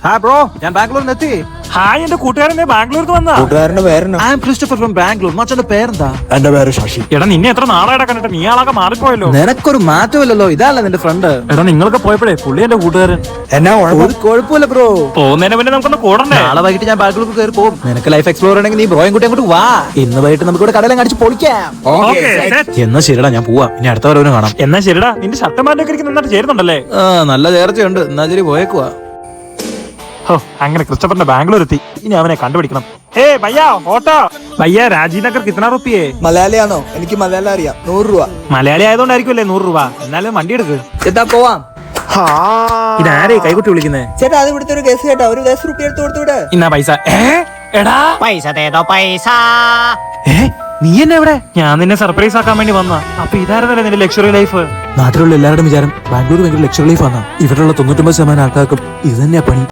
Hi bro, ഞാൻ ബാംഗ്ലൂരിൽ എത്തി. ഹായ്, എന്റെ കൂട്ടുകാരനെ ബാംഗ്ലൂരിൽ വന്നാ. കൂട്ടുകാരന്റെ പേരെന്നാ? I am Christopher from Bangalore. മച്ചന്റെ പേരെന്താ? എന്റെ പേര് ശശി. എടാ, നിന്നെ എത്ര നാളായിട്ട് കണ്ടിട്ട് നീ ആളൊക്കെ മാറിപ്പോയല്ലോ. നിനക്കൊരു മാറ്റമില്ലല്ലോ, ഇതല്ല നിന്റെ ഫ്രണ്ട്. എടാ, നിങ്ങളൊക്കെ പോയപ്പോഴേ പുള്ളി എന്റെ കൂട്ടുകാരൻ. എന്നാ ഒരു കുഴപ്പമില്ല ബ്രോ. പോകുന്നതിന് മുന്നേ നമുക്കൊന്ന് കൂടണ്ടേ? നാളെ വൈകിട്ട് ഞാൻ ബാംഗ്ലൂർക്ക് കയറി പോകും. നിനക്ക് ലൈഫ് എക്സ്പ്ലോർ ചെയ്യണമെങ്കിൽ നീ ബ്രോയും കൂട്ടി അങ്ങോട്ട് വാ. ഇന്ന് വൈകിട്ട് നമുക്ക് ഇവിടെ കടയിലും കടിച്ച് പൊളിക്കാം. Okay, set. എന്നാ ശരിടാ, ഞാൻ പോവാ. ഇനി അടുത്ത വരവിന് കാണാം. എന്നാ ശരിടാ, നിന്റെ ഷർട്ടന്മാരിലൊക്കെ എനിക്ക് നന്നായിട്ട് ചേരുന്നുണ്ടല്ലേ? നല്ല ചേർച്ചയുണ്ട്. എന്നാ ശരി, പോയേക്കുവാ. ഹോ, അങ്ങനെ ക്രിസ്റ്റഫറിന്റെ ബാംഗ്ലൂർ എത്തി. ഇനി അവനെ കണ്ടുപിടിക്കണം. ഏ ഭയ്യാ, ഓട്ടോ ഭയ്യാ, രാജീവ് നഗർ കിത്തന റുപ്പിയേ? മലയാളിയാണോ? എനിക്ക് മലയാളം അറിയാം. 100 രൂപ. മലയാളി ആയതുകൊണ്ടായിരിക്കുമല്ലേ 100 രൂപ. എന്നാലും വണ്ടി എടുക്ക്. ചേട്ടാ പോവാം. ഇതാരേ കൈകുട്ടി വിളിക്കുന്നേ? ചേട്ടാ അത് ഇവിടുത്തെ ഒരു കേസ് കേട്ടാ, ഒരു 10 രൂപ എടുത്ത് കൊടുത്തു വിട്. ഇന്നാ പൈസ. എടാ, പൈസ തേതോ പൈസ. നീ എന്നെ എവിടെ? ഞാൻ നിന്നെ സർപ്രൈസ് ആക്കാൻ വേണ്ടി വന്ന. അപ്പൊ ഇതായിരുന്നല്ലേ നിന്റെ ലക്ഷറി ലൈഫ്? നാട്ടിലുള്ള എല്ലാവരുടെയും വിചാരം ബാംഗ്ലൂർ ഭയങ്കര ലക്ഷറി ലൈഫ് ആണ്. ഇവിടെയുള്ള 99% ആൾക്കാർക്കും ഇത് തന്നെയാ പണി.